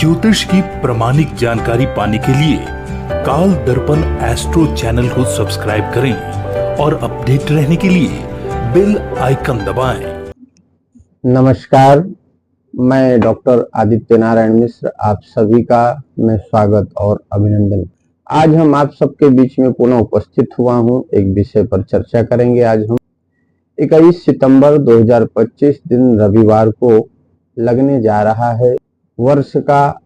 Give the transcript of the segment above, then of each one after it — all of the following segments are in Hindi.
ज्योतिष की प्रामाणिक जानकारी पाने के लिए काल दर्पण एस्ट्रो चैनल को सब्सक्राइब करें और अपडेट रहने के लिए बेल आइकन दबाएं। नमस्कार, मैं डॉक्टर आदित्य नारायण मिश्र आप सभी का मैं स्वागत और अभिनंदन। आज हम आप सबके बीच में पुनः उपस्थित हुआ हूं। एक विषय पर चर्चा करेंगे। आज हम 21 सितंबर 2025 दिन रविवार को लगने जा रहा है वर्ष का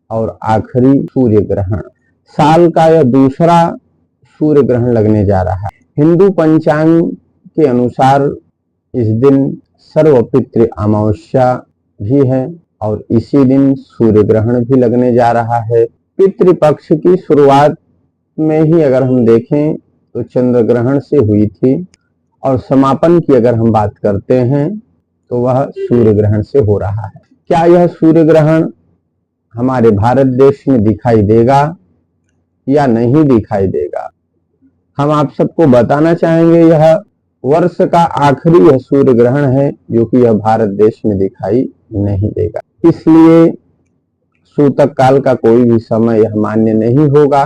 और आखिरी सूर्य ग्रहण। साल का यह दूसरा सूर्य ग्रहण लगने जा रहा है। हिंदू पंचांग के अनुसार इस दिन सर्वपितृ अमावस्या भी है और इसी दिन सूर्य ग्रहण भी लगने जा रहा है। पितृपक्ष की शुरुआत में ही अगर हम देखें तो चंद्र ग्रहण से हुई थी और समापन की अगर हम बात करते हैं तो वह सूर्य ग्रहण से हो रहा है। क्या यह सूर्य ग्रहण हमारे भारत देश में दिखाई देगा या नहीं दिखाई देगा, हम आप सबको बताना चाहेंगे। यह वर्ष का आखिरी यह सूर्य ग्रहण है जो कि यह भारत देश में दिखाई नहीं देगा। इसलिए सूतक काल का कोई भी समय यह मान्य नहीं होगा,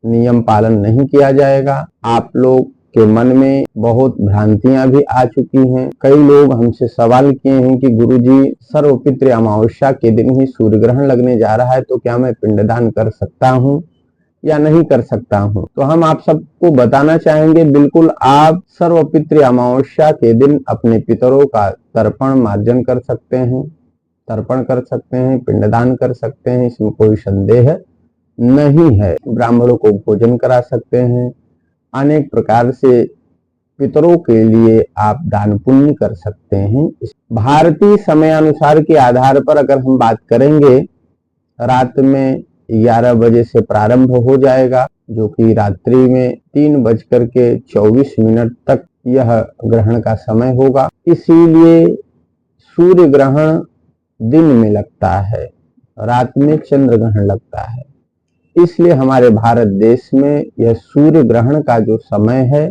नियम पालन नहीं किया जाएगा। आप लोग के मन में बहुत भ्रांतियां भी आ चुकी हैं। कई लोग हमसे सवाल किए हैं कि गुरुजी सर्वपितृ अमावस्या के दिन ही सूर्य ग्रहण लगने जा रहा है, तो क्या मैं पिंडदान कर सकता हूं या नहीं कर सकता हूं। तो हम आप सबको बताना चाहेंगे, बिल्कुल आप सर्वपितृ अमावस्या के दिन अपने पितरों का तर्पण मार्जन कर सकते हैं, तर्पण कर सकते हैं, पिंडदान कर सकते हैं, इसमें कोई संदेह नहीं है। ब्राह्मणों को भोजन करा सकते हैं, अनेक प्रकार से पितरों के लिए आप दान पुण्य कर सकते हैं। भारतीय समयानुसार के आधार पर अगर हम बात करेंगे, रात में 11 बजे से प्रारंभ हो जाएगा, जो कि रात्रि में 3:24 तक यह ग्रहण का समय होगा। इसीलिए सूर्य ग्रहण दिन में लगता है, रात में चंद्र ग्रहण लगता है। इसलिए हमारे भारत देश में यह सूर्य ग्रहण का जो समय है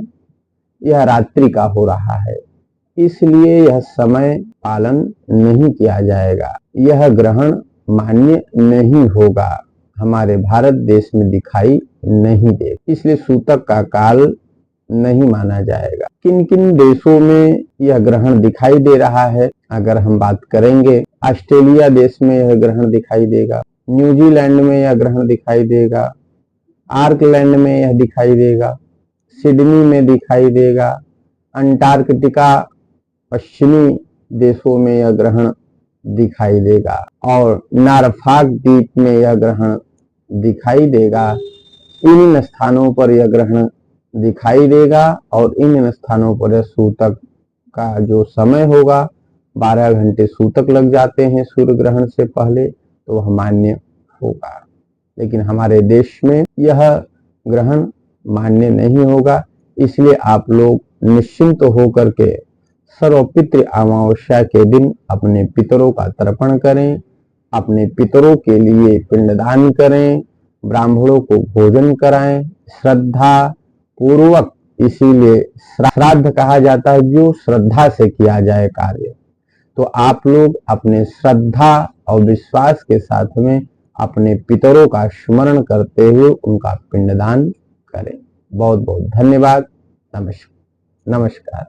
यह रात्रि का हो रहा है। इसलिए यह समय पालन नहीं किया जाएगा, यह ग्रहण मान्य नहीं होगा, हमारे भारत देश में दिखाई नहीं देगा। इसलिए सूतक का काल नहीं माना जाएगा। किन किन देशों में यह ग्रहण दिखाई दे रहा है अगर हम बात करेंगे, ऑस्ट्रेलिया देश में यह ग्रहण दिखाई देगा, न्यूजीलैंड में यह ग्रहण दिखाई देगा, आर्कलैंड में यह दिखाई देगा, सिडनी में दिखाई देगा, अंटार्कटिका पश्चिमी देशों में यह ग्रहण दिखाई देगा और नॉरफॉक द्वीप में यह ग्रहण दिखाई देगा। इन स्थानों पर यह ग्रहण दिखाई देगा और इन स्थानों पर सूतक का जो समय होगा 12 घंटे सूतक लग जाते हैं सूर्य ग्रहण से पहले, तो वह मान्य होगा। लेकिन हमारे देश में यह ग्रहण मान्य नहीं होगा। इसलिए आप लोग निश्चिंत होकर के सर्वपितृ अमावस्या के दिन अपने पितरों का तर्पण करें, अपने पितरों के लिए पिंडदान करें, ब्राह्मणों को भोजन कराएं श्रद्धा पूर्वक। इसीलिए श्राद्ध कहा जाता है, जो श्रद्धा से किया जाए कार्य। तो आप लोग अपने श्रद्धा और विश्वास के साथ में अपने पितरों का स्मरण करते हुए उनका पिंडदान करें। बहुत बहुत धन्यवाद। नमस्कार।